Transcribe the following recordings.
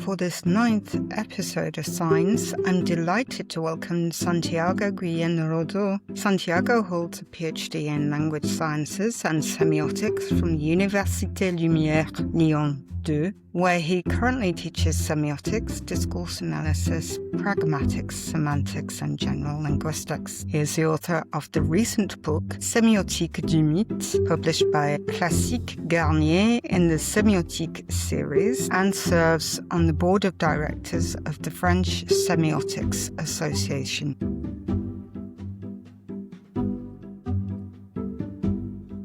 For this 9th episode of Science, I'm delighted to welcome Santiago Guillén Rozo. Santiago holds a PhD in language sciences and semiotics from Université Lumière Lyon 2, where he currently teaches semiotics, discourse analysis, pragmatics, semantics, and general linguistics. He is the author of the recent book Semiotique du mythe, published by Classique Garnier in the Semiotics series, and serves on the board of directors of the French Semiotics Association.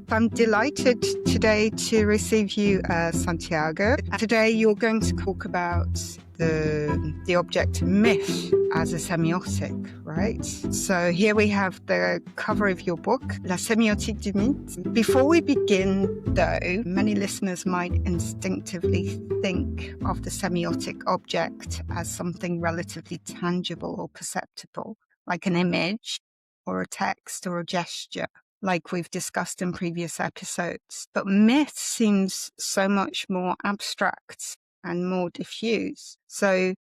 I'm delighted today to receive you, Santiago. Today you're going to talk about the object myth as a semiotic, right? So here we have the cover of your book, La Semiotique du mythe. Before we begin, though, many listeners might instinctively think of the semiotic object as something relatively tangible or perceptible, like an image or a text or a gesture, like we've discussed in previous episodes. But myth seems so much more abstract and more diffuse. So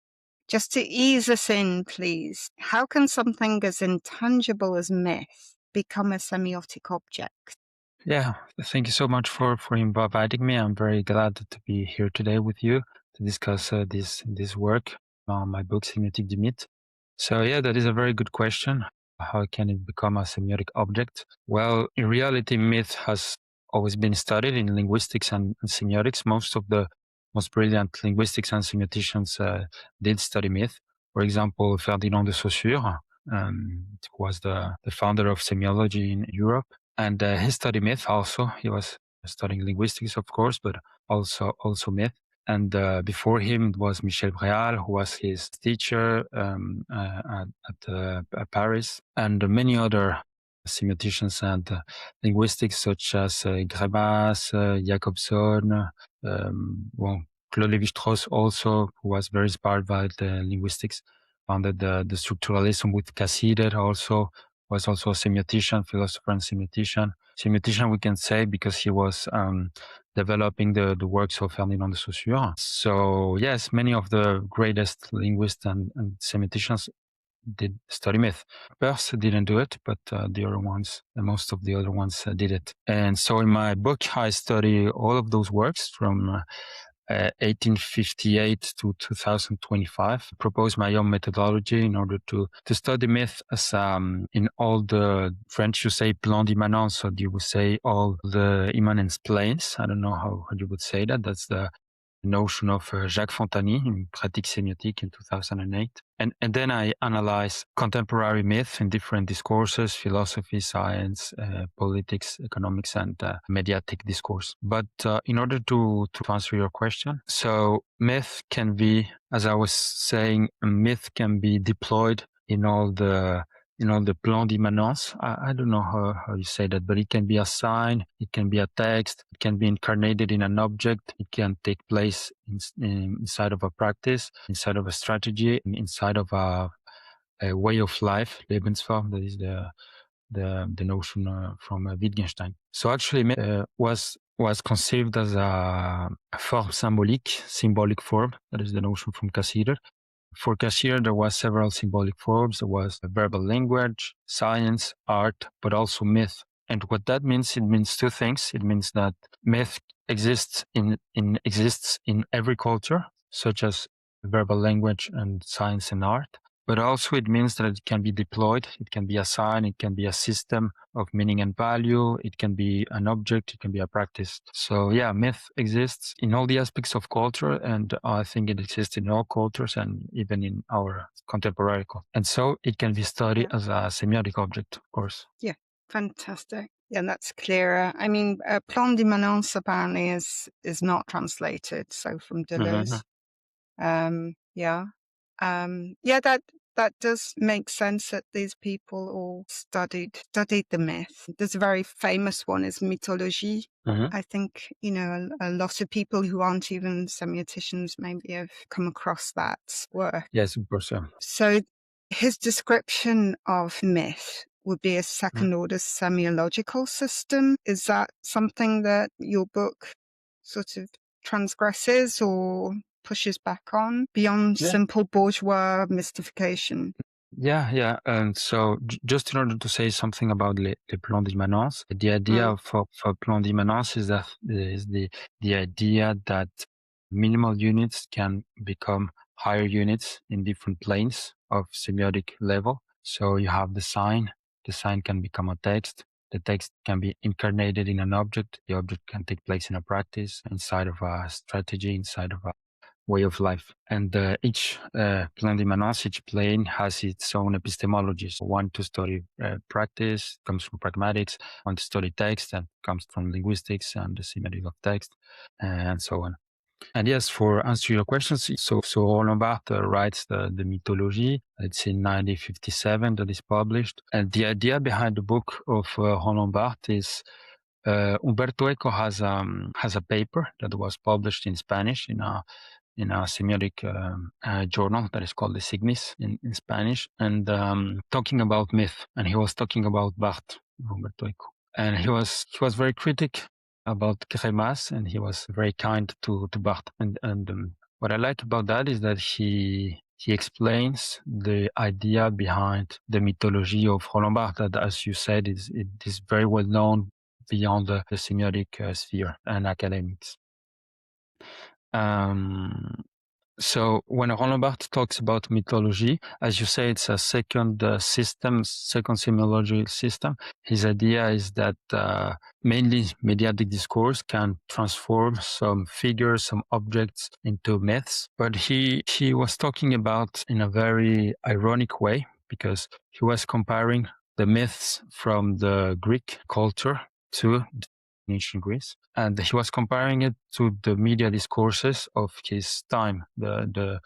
just to ease us in, please, how can something as intangible as myth become a semiotic object? Yeah, thank you so much for inviting me. I'm very glad to be here today with you to discuss this work, my book, Semiotique du mythe. So yeah, that is a very good question. How can it become a semiotic object? Well, in reality, myth has always been studied in linguistics and semiotics. Most of the most brilliant linguistics and semioticians did study myth. For example, Ferdinand de Saussure, who was the founder of semiology in Europe. And he studied myth also. He was studying linguistics, of course, but also myth. And before him, it was Michel Breal, who was his teacher at Paris, and many other semioticians and linguistics, such as Grebas, Jacobson, Claude Lévi-Strauss also, who was very inspired by the linguistics, founded the structuralism with Cassirer also, was also a semiotician, philosopher and semiotician. Semiotician, we can say, because he was developing the works of Ferdinand de Saussure. So yes, many of the greatest linguists and semioticians did study myth. Barthes didn't do it, but the other ones, most of the other ones did it. And so in my book, I study all of those works from 1858 to 2025. Propose my own methodology in order to study myth as in all the French you say plan d'immanence, so you would say all the immanence planes. I don't know how you would say that. That's the notion of Jacques Fontany in Pratique Sémiotique in 2008. And then I analyze contemporary myth in different discourses, philosophy, science, politics, economics, and mediatic discourse. But in order to answer your question, so myth can be, as I was saying, a myth can be deployed in all the plan d'immanence. I don't know how you say that, but it can be a sign, it can be a text, it can be incarnated in an object, it can take place inside of a practice, inside of a strategy, inside of a way of life, Lebensform, that is the notion from Wittgenstein. So actually was conceived as a forme symbolic form, that is the notion from Cassirer. For Cassirer, there was several symbolic forms. There was verbal language, science, art, but also myth. And what that means, it means two things. It means that myth exists in every culture, such as verbal language and science and art. But also it means that it can be deployed. It can be a sign. It can be a system of meaning and value. It can be an object. It can be a practice. So yeah, myth exists in all the aspects of culture. And I think it exists in all cultures and even in our contemporary culture. And so it can be studied as a semiotic object, of course. Yeah, fantastic. Yeah, that's clearer. I mean, plan d'immanence apparently is not translated. So from Deleuze. That does make sense that these people all studied the myth. There's a very famous one is mythology. I think, a lot of people who aren't even semioticians maybe have come across that work. Yes, of course. So his description of myth would be a second-order semiological system. Is that something that your book sort of transgresses, or pushes back on beyond simple bourgeois mystification. Yeah. And so just in order to say something about les plans d'immanence, the idea for plan d'immanence is that is the idea that minimal units can become higher units in different planes of semiotic level. So you have the sign can become a text. The text can be incarnated in an object. The object can take place in a practice, inside of a strategy, inside of a way of life. And each plan d'immanence, each plane has its own epistemology. So one to study practice comes from pragmatics, one to study text and comes from linguistics and the semiotics of text, and so on. And yes, for answer your questions, so Roland Barthes writes the mythology. It's in 1957 that is published. And the idea behind the book of Roland Barthes is Umberto Eco has a paper that was published in Spanish in a semiotic journal that is called the Signis in Spanish, and talking about myth. And he was talking about Barthes, Umberto Eco. And he was very critic about Crémas, and he was very kind to Barthes. And what I like about that is that he explains the idea behind the mythology of Roland Barthes, that, as you said, it is very well known beyond the semiotic sphere and academics. So when Roland Barthes talks about mythology, as you say, it's a second semiological system. His idea is that mainly mediatic discourse can transform some figures, some objects into myths. But he was talking about in a very ironic way, because he was comparing the myths from the Greek culture to ancient Greece, and he was comparing it to the media discourses of his time, the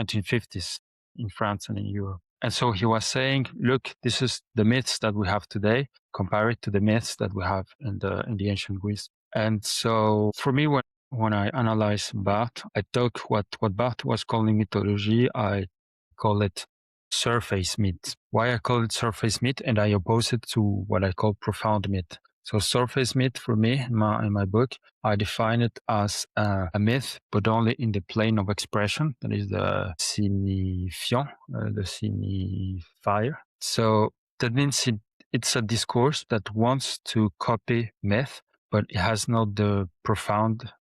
1950s in France and in Europe. And so he was saying, look, this is the myths that we have today, compare it to the myths that we have in the ancient Greece. And so for me, when I analyze Barthes, I took what Barthes was calling mythology, I call it surface myth. Why I call it surface myth, and I oppose it to what I call profound myth. So surface myth for me, in my book, I define it as a myth, but only in the plane of expression. That is the signifiant, the signifier. So that means it's a discourse that wants to copy myth, but it has not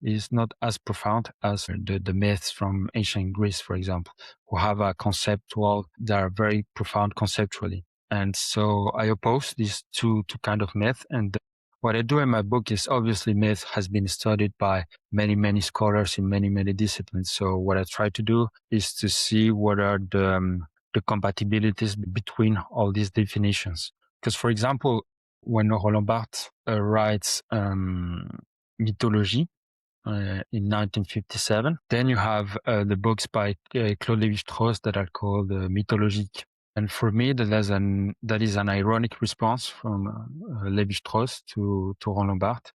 is not as profound as the myths from ancient Greece, for example, who have a conceptual, they are very profound conceptually. And so I oppose these two kind of myth. And what I do in my book is, obviously myth has been studied by many scholars in many disciplines. So what I try to do is to see what are the compatibilities between all these definitions. Because, for example, when Roland Barthes writes mythology in 1957, then you have the books by Claude Lévi-Strauss that are called mythologique. And for me, that is an ironic response from Lévi-Strauss to Roland Barthes,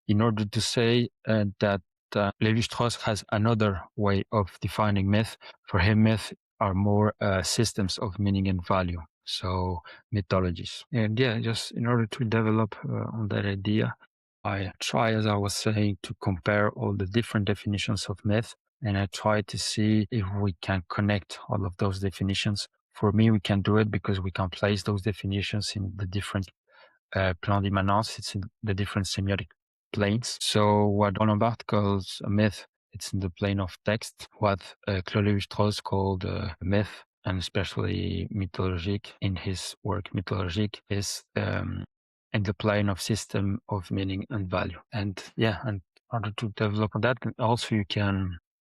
in order to say that Lévi-Strauss has another way of defining myth. For him, myth are more systems of meaning and value, so mythologies. And yeah, just in order to develop on that idea, I try, as I was saying, to compare all the different definitions of myth, and I try to see if we can connect all of those definitions. For me, we can do it because we can place those definitions in the different plan d'immanence. It's in the different semiotic planes. So what Roland Barthes calls a myth, it's in the plane of text. What Claude Lévi-Strauss called a myth, and especially mythologique in his work mythologique, is in the plane of system of meaning and value. And yeah, and in order to develop on that, also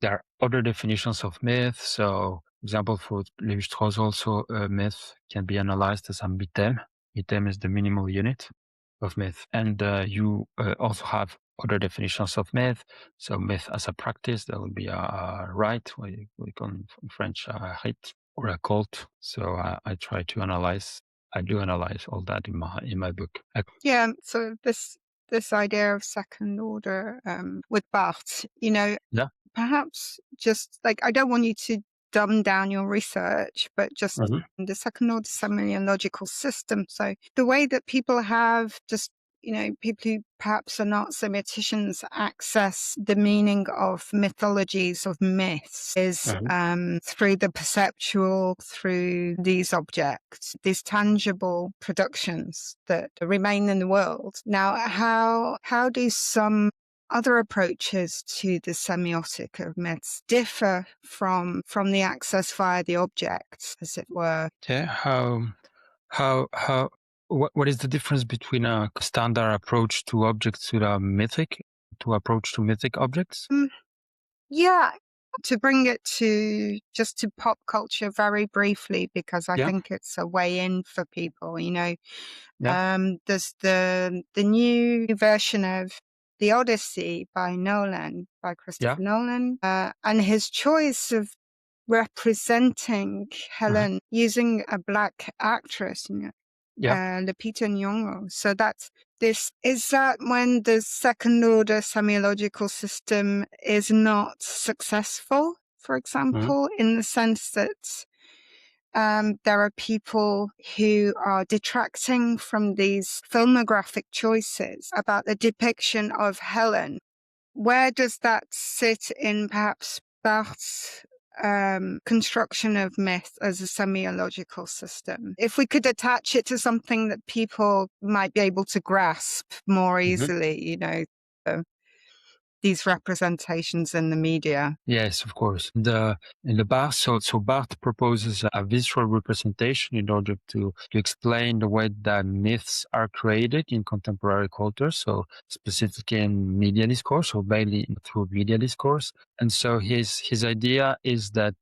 there are other definitions of myth. So, for example, for Lévi-Strauss, also myth can be analyzed as a mythème. Mythème is the minimal unit of myth. And you also have other definitions of myth. So myth as a practice, that would be a rite, we call in French a rite, or a cult. So I do analyze all that in my book. Yeah, so this idea of second order with Barthes, Yeah. perhaps just like, I don't want you to dumb down your research, but just the second order semiological system. So the way that people have just people who perhaps are not semioticians access the meaning of mythologies, of myths, is through the perceptual, through these objects, these tangible productions that remain in the world. Now, how do some other approaches to the semiotic of myths differ from the access via the objects, as it were? Yeah, how what is the difference between a standard approach to objects to the mythic approach to mythic objects? Yeah, to bring it to pop culture very briefly, because I think it's a way in for people, there's the new version of The Odyssey by Christopher Nolan, and his choice of representing Helen using a black actress, Lupita Nyong'o. So is that when the second order semiological system is not successful, for example, in the sense that there are people who are detracting from these filmographic choices about the depiction of Helen. Where does that sit in perhaps Barthes' construction of myth as a semiological system? If we could attach it to something that people might be able to grasp more easily, these representations in the media. Yes, of course. In the Barthes, so Barthes proposes a visual representation in order to explain the way that myths are created in contemporary culture. So specifically in media discourse, or mainly through media discourse. And so his idea is that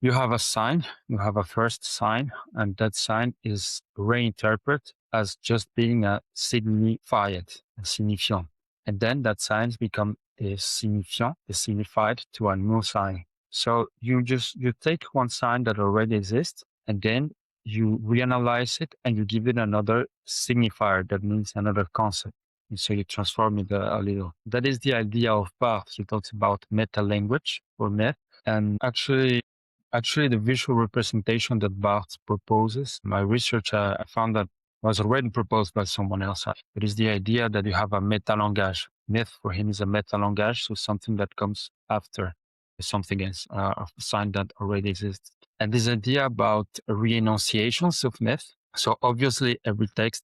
you have a sign, you have a first sign, and that sign is reinterpreted as just being a signified, a signifiant. And then that sign become is signifiant, is signified to a new sign. So you take one sign that already exists, and then you reanalyze it and you give it another signifier that means another concept. And so you transform it a little. That is the idea of Barthes. He talks about meta language or myth. And actually the visual representation that Barthes proposes, my research, I found that was already proposed by someone else. It is the idea that you have a meta-langage. Myth for him is a meta-langage, so something that comes after something else, a sign that already exists. And this idea about re-enunciations of myth. So obviously every text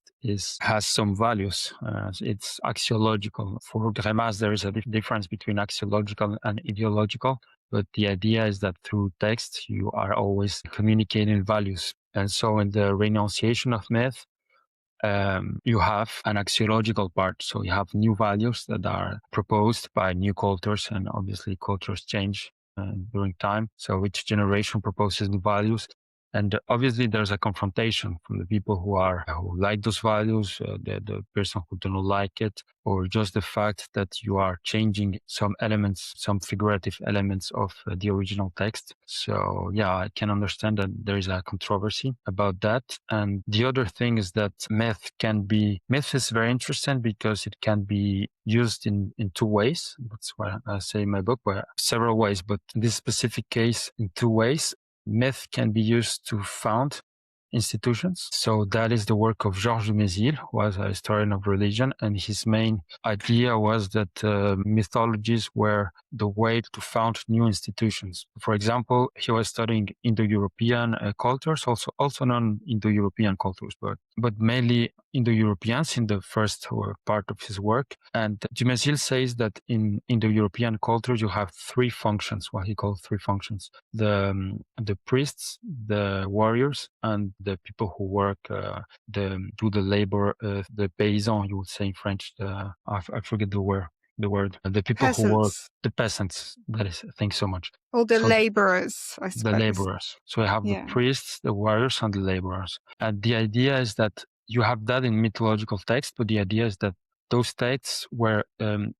has some values. It's axiological. For Grémas, there is a difference between axiological and ideological. But the idea is that through text, you are always communicating values. And so in the renunciation of myth, you have an axiological part. So you have new values that are proposed by new cultures, and obviously cultures change during time. So each generation proposes new values. And obviously there's a confrontation from the people who like those values, the person who don't like it, or just the fact that you are changing some elements, some figurative elements of the original text. So yeah, I can understand that there is a controversy about that. And the other thing is that myth is very interesting because it can be used in two ways. That's what I say in my book, several ways, but in this specific case, in two ways. Myth can be used to found institutions. So that is the work of Georges Dumézil, who was a historian of religion. And his main idea was that mythologies were the way to found new institutions. For example, he was studying Indo-European cultures, also non-Indo-European cultures, but mainly Indo-Europeans in the first part of his work. And Dumézil says that in Indo-European cultures, you have three functions, what he calls three functions. The priests, the warriors, and the people who work, do the labor, the paysans, you would say in French. I forget the word. The people Peasants. who work, the peasants. That is, thanks so much. Or the laborers, I suppose. The laborers. So you have the priests, the warriors, and the laborers. And the idea is that you have that in mythological text, but the idea is that those texts were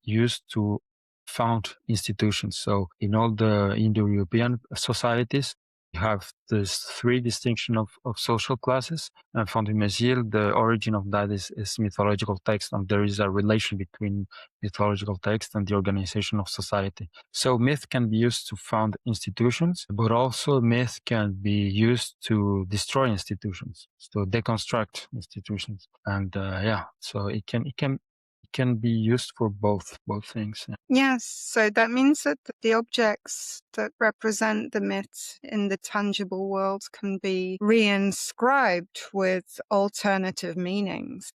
used to found institutions. So in all the Indo-European societies, You have this three distinction of social classes. And for Dumézil, the origin of that is mythological text, and there is a relation between mythological text and the organization of society. So myth can be used to found institutions, but also myth can be used to destroy institutions, to deconstruct institutions. And so it can be used for both things. Yes, so that means that the objects that represent the myths in the tangible world can be reinscribed with alternative meanings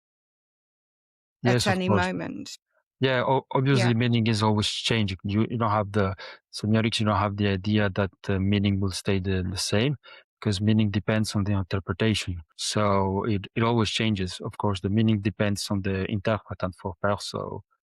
at Yes, of any course. moment. Yeah, obviously Yeah. meaning is always changing. You don't have the semiotics, you don't have the idea that the meaning will stay the same, because meaning depends on the interpretation. So it always changes. Of course, the meaning depends on the interpretant for her.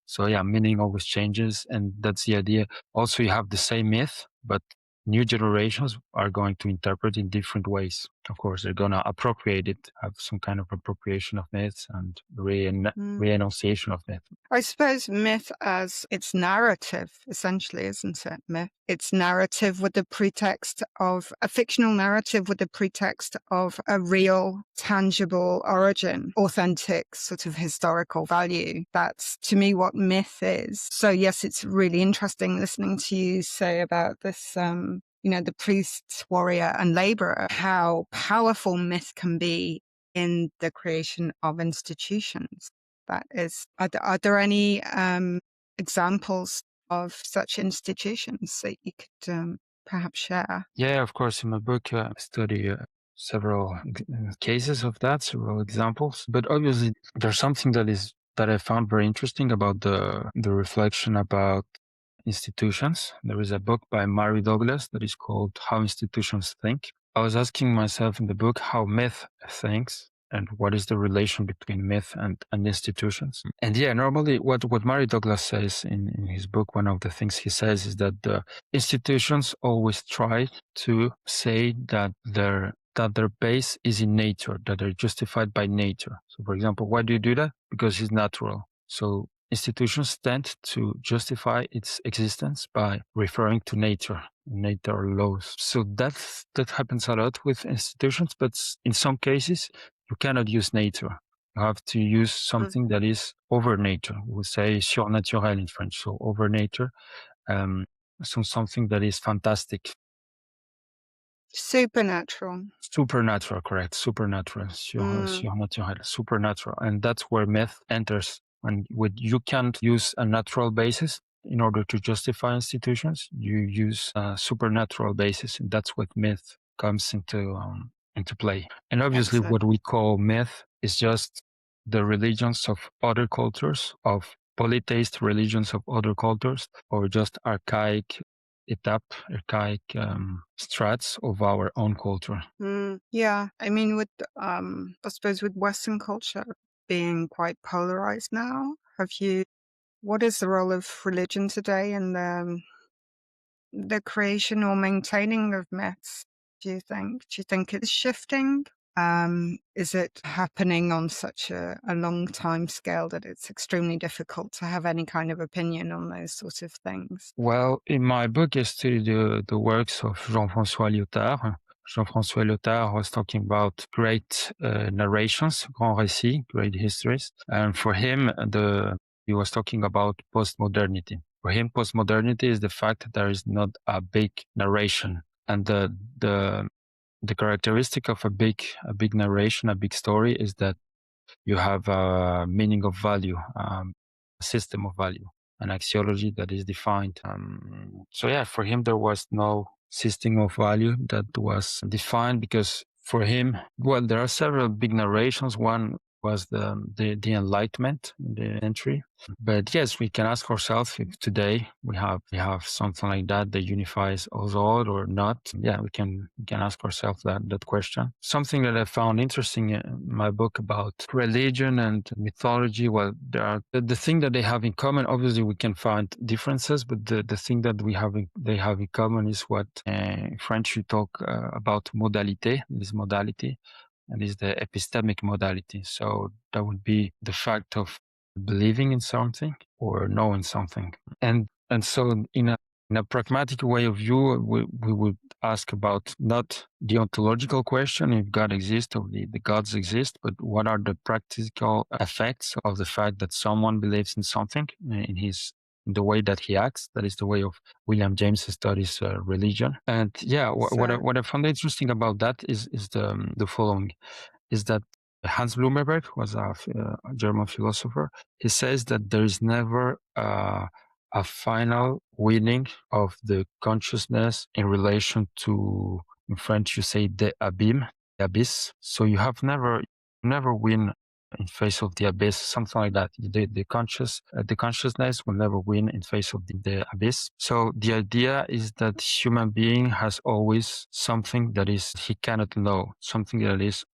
So yeah, meaning always changes, and that's the idea. Also, you have the same myth, but new generations are going to interpret in different ways. Of course, they're going to appropriate it, have some kind of appropriation of myths and re-enunciation of myth. I suppose myth as its narrative, essentially, isn't it? Myth. It's narrative with the pretext of a fictional narrative with the pretext of a real, tangible origin, authentic sort of historical value. That's, to me, what myth is. So, yes, it's really interesting listening to you say about this, the priest, warrior, and laborer, how powerful myth can be in the creation of institutions. That is, are there any examples of such institutions that you could perhaps share? Yeah, of course. In my book, I study several cases of that, several examples. But obviously, there's something that I found very interesting about the reflection about institutions. There is a book by Mary Douglas that is called How Institutions Think. I was asking myself in the book how myth thinks and what is the relation between myth and institutions. And yeah, normally what Mary Douglas says in his book, one of the things he says is that the institutions always try to say that their base is in nature, that they're justified by nature. So for example, why do you do that? Because it's natural. So institutions tend to justify its existence by referring to nature laws. So that happens a lot with institutions, but in some cases, you cannot use nature. You have to use something that is over nature. We say surnaturel in French, so over nature. So something that is fantastic. Supernatural. Supernatural, correct. Supernatural, surnaturel, supernatural. And that's where myth enters. And you can't use a natural basis in order to justify institutions. You use a supernatural basis, and that's what myth comes into play. And obviously, Excellent. what we call myth is just the religions of other cultures, of polytheist religions of other cultures, or just archaic strats of our own culture. Yeah, I mean, I suppose with Western culture being quite polarized now, what is the role of religion today in the creation or maintaining of myths? Do you think it's shifting? Is it happening on such a long time scale that it's extremely difficult to have any kind of opinion on those sorts of things? Well, in my book, I studied the works of Jean-François Lyotard. Jean-François Lyotard was talking about great narrations, grands récits, great histories. And for him, he was talking about postmodernity. For him, postmodernity is the fact that there is not a big narration. And the characteristic of a big narration, a big story, is that you have a meaning of value, a system of value, an axiology that is defined. So yeah, for him, there was no system of value that was defined because for him, well, there are several big narrations. One was the Enlightenment in the century. But yes, we can ask ourselves if today we have something like that unifies us all or not. Yeah, we can ask ourselves that question. Something that I found interesting in my book about religion and mythology. Well, there are the thing that they have in common. Obviously, we can find differences, but the thing that they have in common is what in French we talk about modalité. This modality, and is the epistemic modality. So that would be the fact of believing in something or knowing something. And so in a in a pragmatic way of view, we would ask about not the ontological question, if God exists or the gods exist, but what are the practical effects of the fact that someone believes in something in the way that he acts. That is the way of William James studies religion. And yeah, what I found interesting about that is the following, is that Hans Blumenberg was a German philosopher. He says that there is never a final winning of the consciousness in relation to, in French you say the abîme, the abyss. So you have never win in face of the abyss, something like that. The consciousness will never win in face of the abyss. So the idea is that human being has always something that is he cannot know, something that is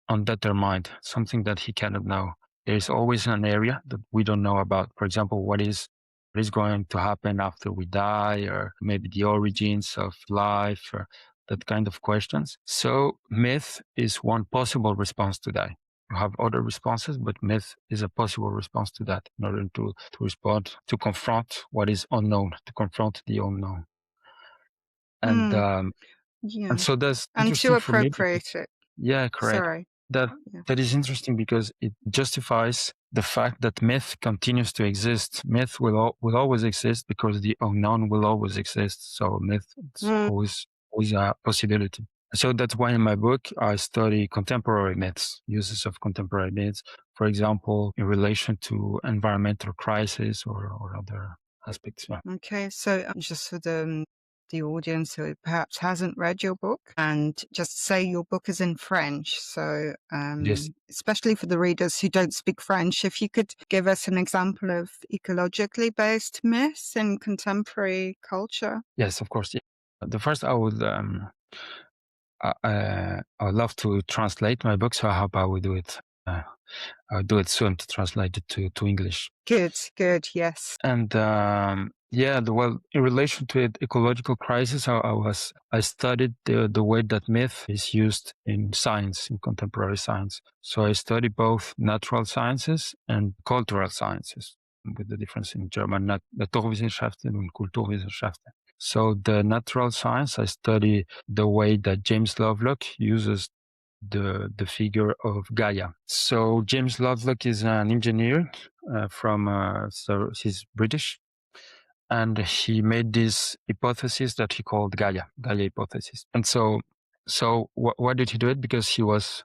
undetermined, something that he cannot know. There is always an area that we don't know about. For example, what is going to happen after we die, or maybe the origins of life, or that kind of questions. So myth is one possible response to that. You have other responses, but myth is a possible response to that in order to respond, to confront what is unknown, to confront the unknown. And and so that's and interesting to for me. appropriate it. Yeah, correct. Sorry. That is interesting because it justifies the fact that myth continues to exist. Myth will always exist because the unknown will always exist. So myth is always a possibility. So that's why in my book I study contemporary myths, uses of contemporary myths, for example, in relation to environmental crisis or other aspects. Yeah. Okay, so just for the audience who perhaps hasn't read your book, and just say your book is in French. So, Yes. especially for the readers who don't speak French, if you could give us an example of ecologically based myths in contemporary culture. Yes, of course. Yeah. The first I would love to translate my book, so I hope I will do it. I'll do it soon to translate it to English. Good, yes. And well, in relation to it, ecological crisis, I studied the way that myth is used in science, in contemporary science. So I study both natural sciences and cultural sciences, with the difference in German, Naturwissenschaften und Kulturwissenschaften. So the natural science, I study the way that James Lovelock uses the figure of Gaia. So James Lovelock is an engineer so he's British, and he made this hypothesis that he called Gaia hypothesis. And so why did he do it? Because he was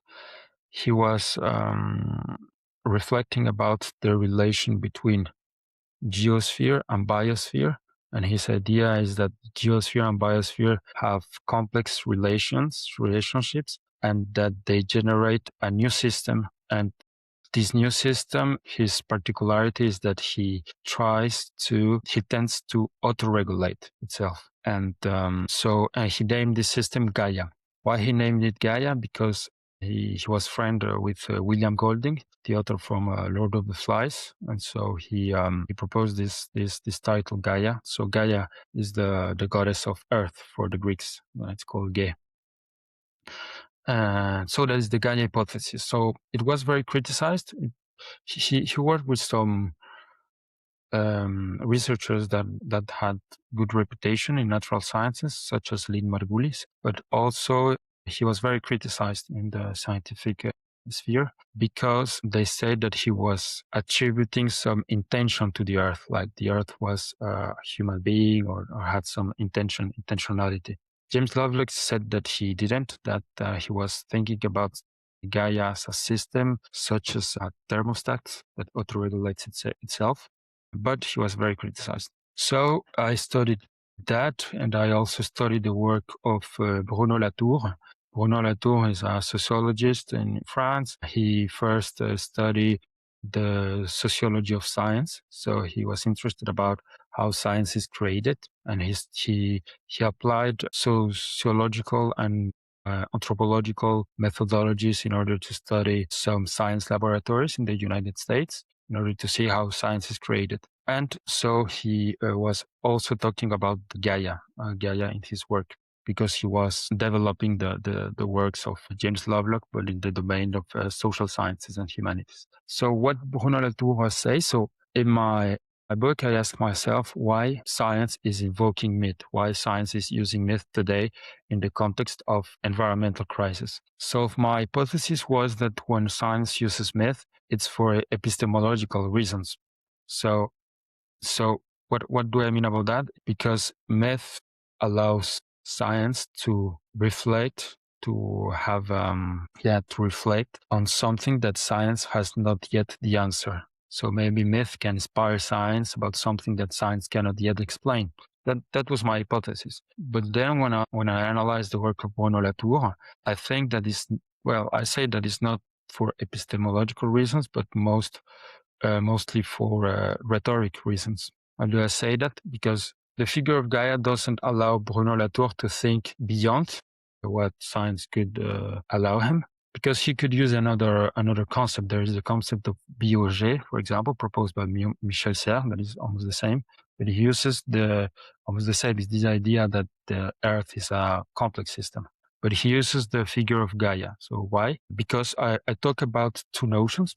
reflecting about the relation between geosphere and biosphere. And his idea is that geosphere and biosphere have complex relationships, and that they generate a new system. And this new system, his particularity is that he tends to auto-regulate itself. And he named this system Gaia. Why he named it Gaia? Because he was friend with William Golding, the author from Lord of the Flies, and so he proposed this title Gaia. So Gaia is the goddess of Earth for the Greeks. It's called Gaia. So that is the Gaia hypothesis. So it was very criticized. He worked with some researchers that had good reputation in natural sciences, such as Lynn Margulis, but also he was very criticized in the scientific sphere because they said that he was attributing some intention to the Earth, like the Earth was a human being or had some intentionality. James Lovelock said that he didn't, that he was thinking about Gaia as a system, such as a thermostat that auto-regulates itself, but he was very criticized. So I studied that, and I also studied the work of Bruno Latour. Bruno Latour is a sociologist in France. He first studied the sociology of science, so he was interested about how science is created, and he applied sociological and anthropological methodologies in order to study some science laboratories in the United States in order to see how science is created. And so he was also talking about Gaia in his work, because he was developing the works of James Lovelock, but in the domain of social sciences and humanities. So what Bruno Latour was saying, so in my my book, I ask myself why science is invoking myth, why science is using myth today in the context of environmental crisis. So my hypothesis was that when science uses myth, it's for epistemological reasons. So what do I mean about that? Because myth allows science to reflect, to have, to reflect on something that science has not yet the answer. So maybe myth can inspire science about something that science cannot yet explain. That was my hypothesis. But then when I analyze the work of Bruno Latour, I think that I say that it's not for epistemological reasons, but mostly for rhetoric reasons. Why do I say that? Because the figure of Gaia doesn't allow Bruno Latour to think beyond what science could allow him, because he could use another concept. There is the concept of biogé, for example, proposed by Michel Serres, that is almost the same. But he uses almost the same, is this idea that the Earth is a complex system. But he uses the figure of Gaia. So why? Because I talk about three notions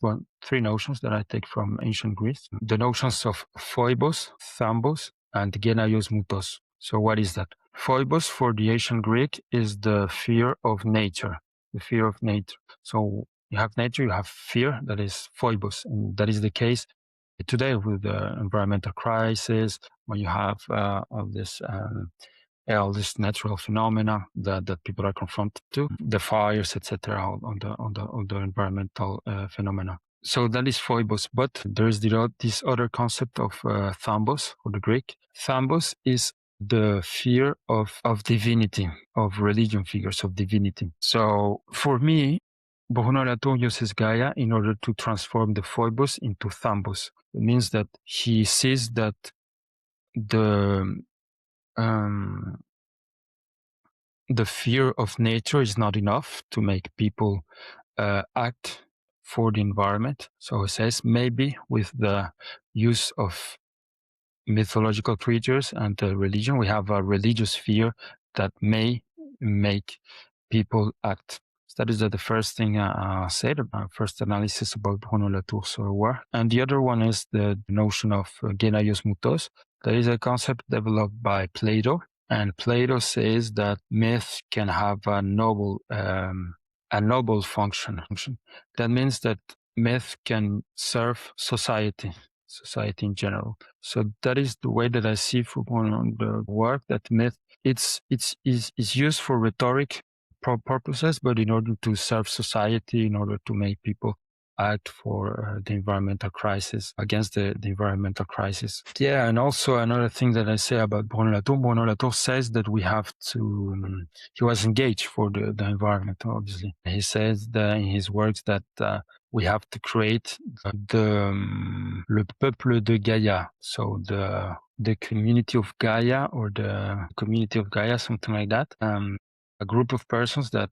that I take from ancient Greece. The notions of phobos, thambos, and genaios mutos. So what is that? Phobos for the ancient Greek is the fear of nature, the fear of nature. So you have nature, you have fear, that is phobos. And that is the case today with the environmental crisis, when you have all this natural phenomena that people are confronted to, the fires, etc., all the environmental phenomena. So that is phobos, but there is this other concept of thambos, for the Greek. Thambos is the fear of divinity, of religion figures, of divinity. So for me, Bruno Latour uses Gaia in order to transform the phobos into thambos. It means that he sees that the fear of nature is not enough to make people act for the environment. So he says maybe with the use of mythological creatures and religion, we have a religious fear that may make people act. So that is the first thing I said, first analysis about Bruno Latour's work. And the other one is the notion of genaios mutos. That is a concept developed by Plato. And Plato says that myth can have a noble function. That means that myth can serve society in general. So that is the way that I see for the work, that myth it's used for rhetoric purposes, but in order to serve society, in order to make people act for the environmental crisis, against the environmental crisis. Yeah, and also another thing that I say about Bruno Latour says that we have to, he was engaged for the environment, obviously. He says that in his works that we have to create le peuple de Gaia, so the community of Gaia, or the community of Gaia, something like that. A group of persons that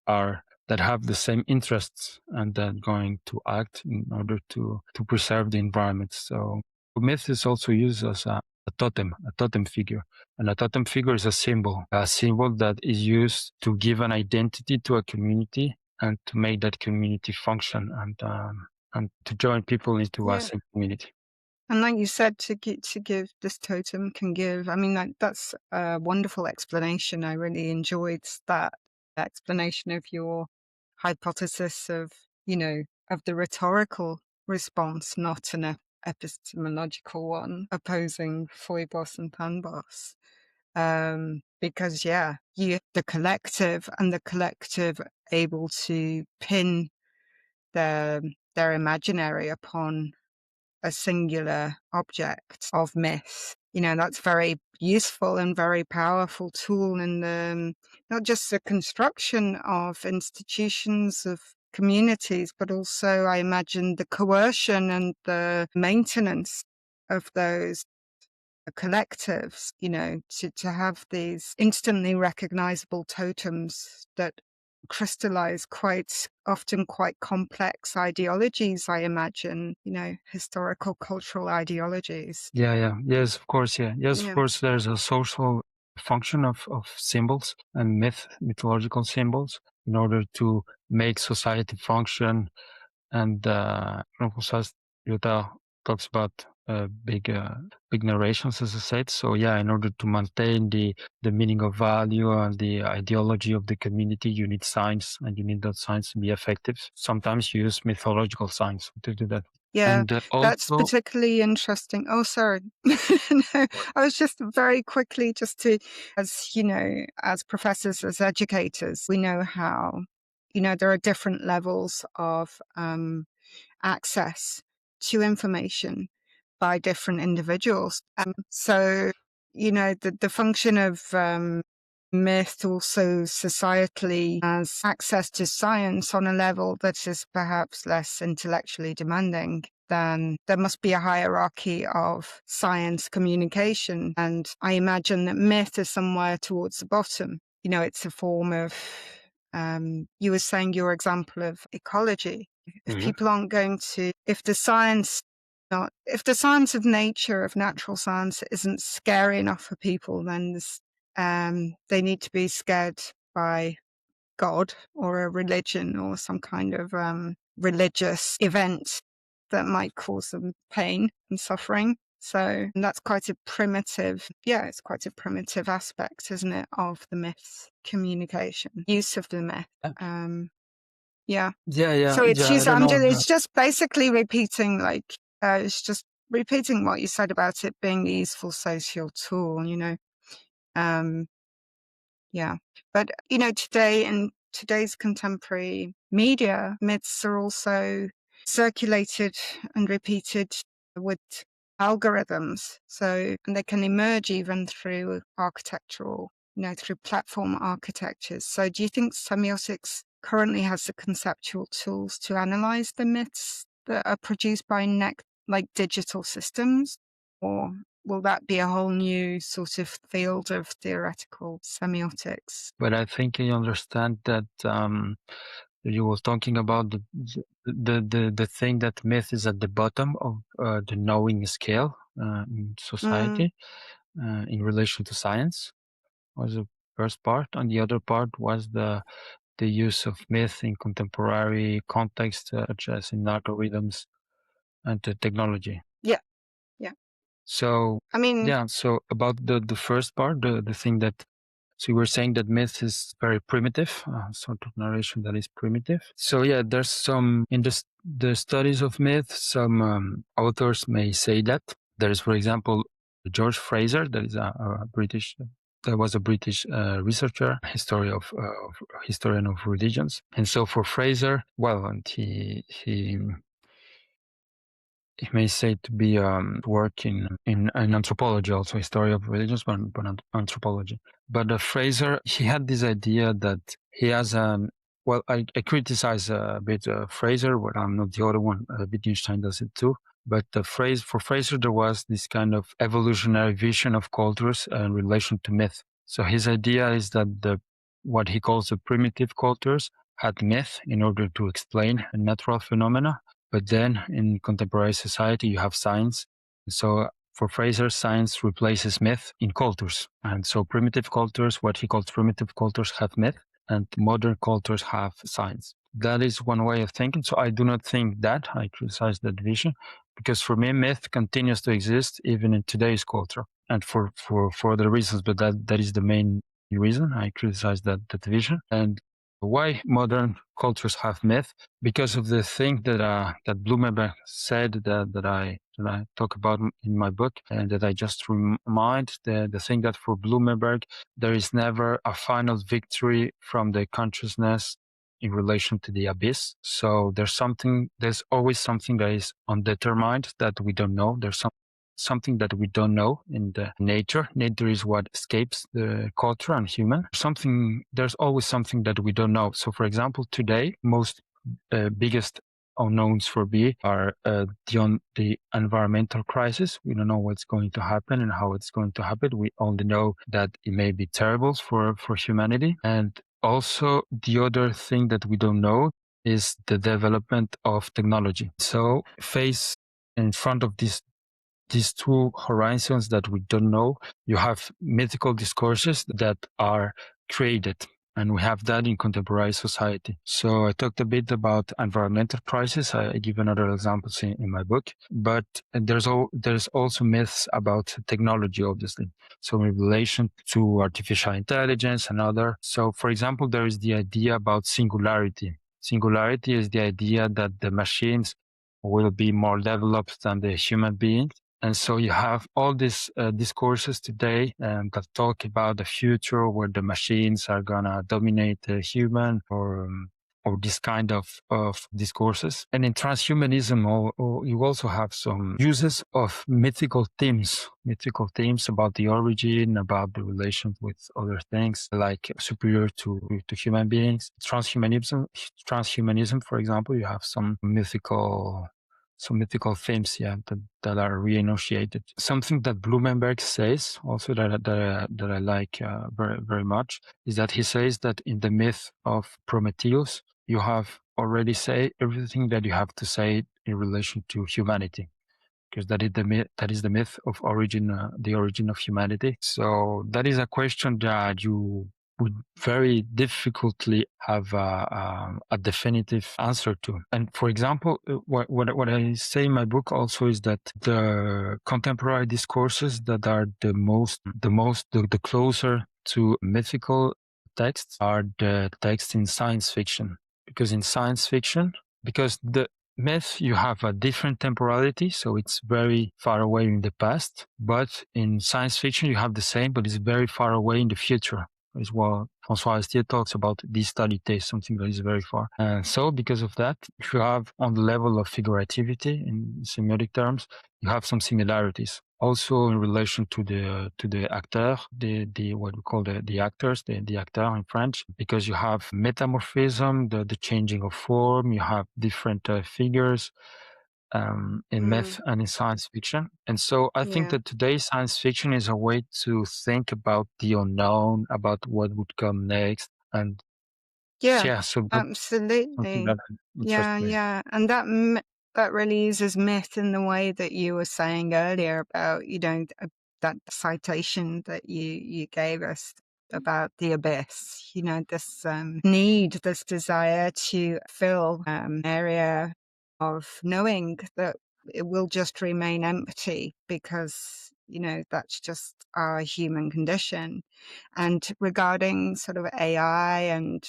have the same interests and that going to act in order to preserve the environment. So myth is also used as a totem figure. And a totem figure is a symbol that is used to give an identity to a community and to make that community function and to join people into a same community. And like you said, to give this totem can give, I mean, that's a wonderful explanation. I really enjoyed that explanation of your hypothesis of the rhetorical response, not an epistemological one, opposing phobos and thambos. Because the collective able to pin their imaginary upon a singular object of myth. That's very useful and very powerful tool in the not just the construction of institutions, of communities, but also, I imagine, the coercion and the maintenance of those collectives, to have these instantly recognizable totems that crystallize quite often quite complex ideologies, I imagine, historical, cultural ideologies. Yes, of course, of course, there's a social function of symbols and mythological symbols in order to make society function. And Lyotard talks about big narrations, as I said. So yeah, in order to maintain the meaning of value and the ideology of the community, you need science, and you need that science to be effective. Sometimes you use mythological science to do that. Yeah, And that's also, particularly interesting. Oh, sorry. No, I was just very quickly just to, as you know, as professors, as educators, we know how, there are different levels of access to information by different individuals. So, the function of myth also societally has access to science on a level that is perhaps less intellectually demanding, then there must be a hierarchy of science communication. And I imagine that myth is somewhere towards the bottom. It's a form of, you were saying your example of ecology. If people aren't going to, if the science of nature, of natural science isn't scary enough for people, then they need to be scared by God or a religion or some kind of religious event that might cause them pain and suffering. So that's quite a primitive, it's quite a primitive aspect, isn't it, of the myth's communication, use of the myth. Yeah. So it's I just, don't know. it's just basically repeating, it's just repeating what you said about it being a useful social tool, Yeah. But, today in today's contemporary media, myths are also circulated and repeated with algorithms. So, and they can emerge even through architectural, through platform architectures. So do you think semiotics currently has the conceptual tools to analyze the myths that are produced by digital systems? Or will that be a whole new sort of field of theoretical semiotics? But I think you understand that you were talking about the thing that myth is at the bottom of the knowing scale in society in relation to science, was the first part, and the other part was the use of myth in contemporary context, such as in algorithms and technology. Yeah. Yeah. So I mean, so about the first part, the thing that, so you were saying that myth is very primitive, sort of narration that is primitive. So yeah, there's some, in the studies of myth, some authors may say that. There is, for example, George Fraser, that is a British, that was a British researcher, historian of religions. And so for Fraser, well, and he may say to be work in anthropology, also history of religions, but anthropology. But Fraser, he had this idea that he has well, I criticize a bit Fraser, but I'm not the other one. Wittgenstein does it too. But for Fraser, there was this kind of evolutionary vision of cultures in relation to myth. So his idea is that what he calls the primitive cultures had myth in order to explain natural phenomena. But then in contemporary society, you have science. So for Fraser, science replaces myth in cultures. And so primitive cultures, what he calls primitive cultures, have myth, and modern cultures have science. That is one way of thinking. So I do not think that. I criticize that vision, because for me, myth continues to exist even in today's culture, and for other reasons, but that is the main reason I criticize that vision. And why modern cultures have myth? Because of the thing that Blumenberg said that I talk about in my book, and that I just remind, the thing that for Blumenberg there is never a final victory from the consciousness in relation to the abyss. So there's always something that is undetermined, that we don't know. There's something that we don't know in the nature. Nature is what escapes the culture and human. There's always something that we don't know. So for example, today, most biggest unknowns for me are the environmental crisis. We don't know what's going to happen and how it's going to happen. We only know that it may be terrible for humanity. And also the other thing that we don't know is the development of technology. So face in front of these two horizons that we don't know, you have mythical discourses that are created. And we have that in contemporary society. So I talked a bit about environmental crisis. I give another examples in my book, but there's also myths about technology, obviously. So in relation to artificial intelligence and other. So for example, there is the idea about singularity. Singularity is the idea that the machines will be more developed than the human beings. And so you have all these discourses today that talk about the future where the machines are gonna dominate the human, or this kind of discourses. And in transhumanism, you also have some uses of mythical themes about the origin, about the relations with other things, like superior to human beings. Transhumanism, for example, you have some mythical themes, that are re-enunciated. Something that Blumenberg says also that I like very, very much is that he says that in the myth of Prometheus, you have already say everything that you have to say in relation to humanity, because that is the myth of the origin of humanity. So that is a question that you would very difficultly have a definitive answer to. And for example, what I say in my book also is that the contemporary discourses that are the closer to mythical texts are the texts in science fiction. Because in science fiction, because the myth, you have a different temporality, so it's very far away in the past. But in science fiction, you have the same, but it's very far away in the future. Is what François Astier talks about, distalité, something that is very far. So because of that, if you have on the level of figurativity in semiotic terms, you have some similarities. Also in relation to the acteur, the what we call the actors, the acteur in French, because you have metamorphism, the changing of form, you have different figures in myth and in science fiction. And so I think that today's science fiction is a way to think about the unknown, about what would come next. And so something Absolutely. that interests me. And that really uses myth in the way that you were saying earlier about, that citation that you gave us about the abyss, this need, this desire to fill area of knowing that it will just remain empty because, that's just our human condition. And regarding sort of AI and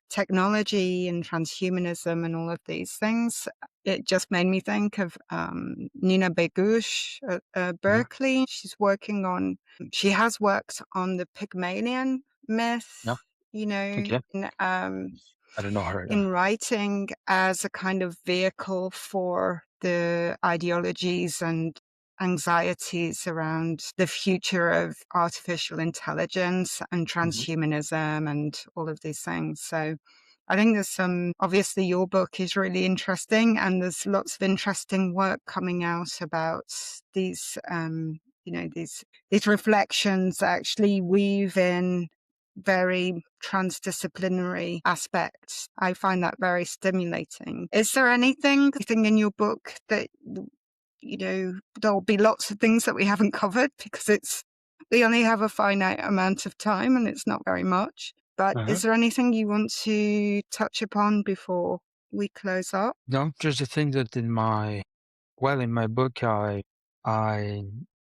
technology and transhumanism and all of these things, it just made me think of Nina Begush at Berkeley. She has worked on the Pygmalion myth, Okay. I don't know her. in writing as a kind of vehicle for the ideologies and anxieties around the future of artificial intelligence and transhumanism and all of these things. So I think there's obviously your book is really interesting, and there's lots of interesting work coming out about these, these reflections that actually weave in very transdisciplinary aspects. I find that very stimulating. Is there anything in your book that, there'll be lots of things that we haven't covered because we only have a finite amount of time and it's not very much. But is there anything you want to touch upon before we close up? No, just the thing that in my book, I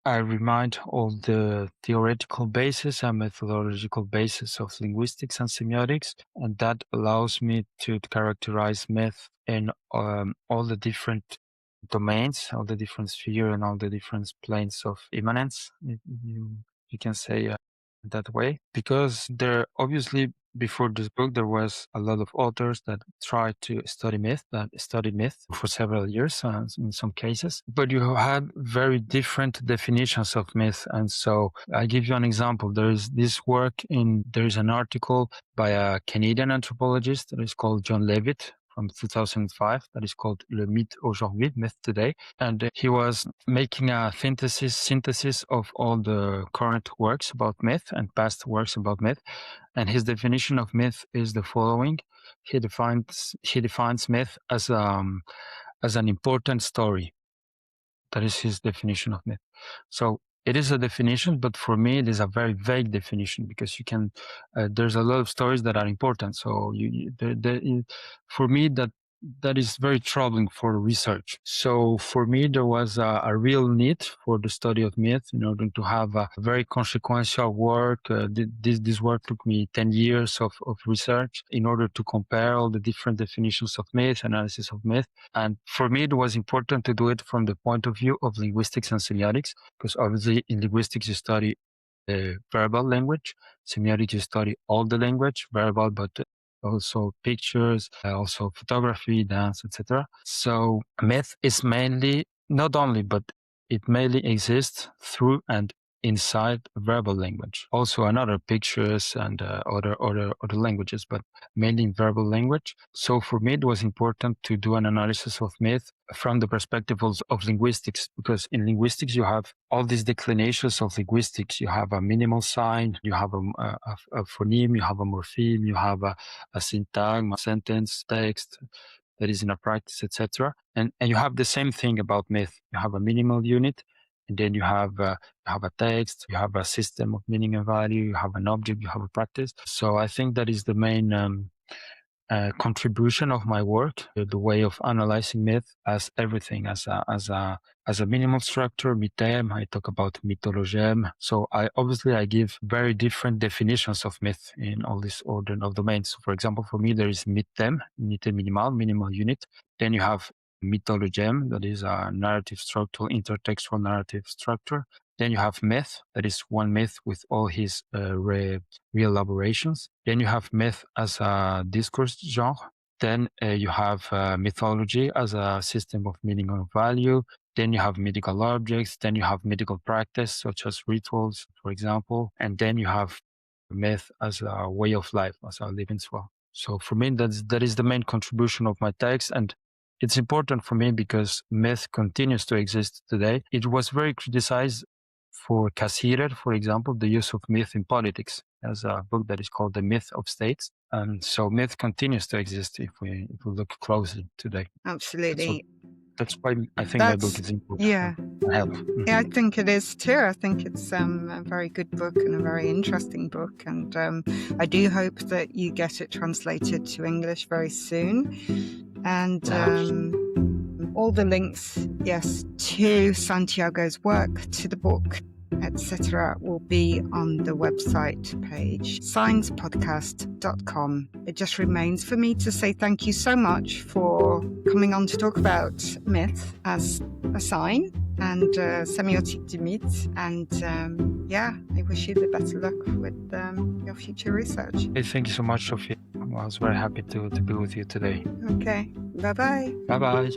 remind all the theoretical basis and methodological basis of linguistics and semiotics, and that allows me to characterize myth in all the different domains, all the different sphere, and all the different planes of immanence. You can say that way, because there obviously before this book there was a lot of authors that tried to studied myth for several years in some cases, but you had very different definitions of myth. And so I give you an example. There is an article by a Canadian anthropologist that is called John Levitt from 2005 that is called Le Mythe aujourd'hui, Myth Today. And he was making a synthesis of all the current works about myth and past works about myth. And his definition of myth is the following. He defines myth as an important story. That is his definition of myth. So it is a definition, but for me, it is a very vague definition because you can, there's a lot of stories that are important. So for me, that is very troubling for research. So for me, there was a real need for the study of myth in order to have a very consequential work. This work took me 10 years of research in order to compare all the different definitions of myth, analysis of myth. And for me, it was important to do it from the point of view of linguistics and semiotics, because obviously in linguistics, you study the verbal language. Semiotics, you study all the language, verbal, but also pictures, also photography, dance, etc. So myth is mainly, not only, but it mainly exists through and inside verbal language. Also another pictures and other languages, but mainly in verbal language. So for me, it was important to do an analysis of myth from the perspective of linguistics, because in linguistics, you have all these declinations of linguistics. You have a minimal sign, you have a phoneme, you have a morpheme, you have a syntagm, a sentence, text that is in a practice, etc. And you have the same thing about myth. You have a minimal unit, and then you have a text, you have a system of meaning and value, you have an object, you have a practice. So I think that is the main contribution of my work, the way of analyzing myth as everything, as a minimal structure, mythème. I talk about mythologème. So I give very different definitions of myth in all this order of domains. So for example, for me, there is mythème, mythème minimal unit. Then you have mythologème, that is a narrative structural, intertextual narrative structure. Then you have myth, that is one myth with all his re-elaborations. Then you have myth as a discourse genre. Then you have mythology as a system of meaning and value. Then you have mythical objects. Then you have mythical practice, such as rituals, for example. And then you have myth as a way of life, as a Lebenswelt. So for me, that is the main contribution of my text. And it's important for me because myth continues to exist today. It was very criticized for Cassirer, for example, the use of myth in politics. There's a book that is called The Myth of States. And so myth continues to exist if we look closely today. Absolutely. That's why I think my book is important. Yeah. Help. Yeah, I think it is too. I think it's a very good book and a very interesting book. And I do hope that you get it translated to English very soon. And all the links, yes, to Santiago's work, to the book, etc., will be on the website page, sciencepodcast.com. It just remains for me to say thank you so much for coming on to talk about myth as a sign and semiotique du mythe. And I wish you the best luck with your future research. Hey, thank you so much, Sophia. I was very happy to be with you today. Okay. Bye-bye. Bye-bye.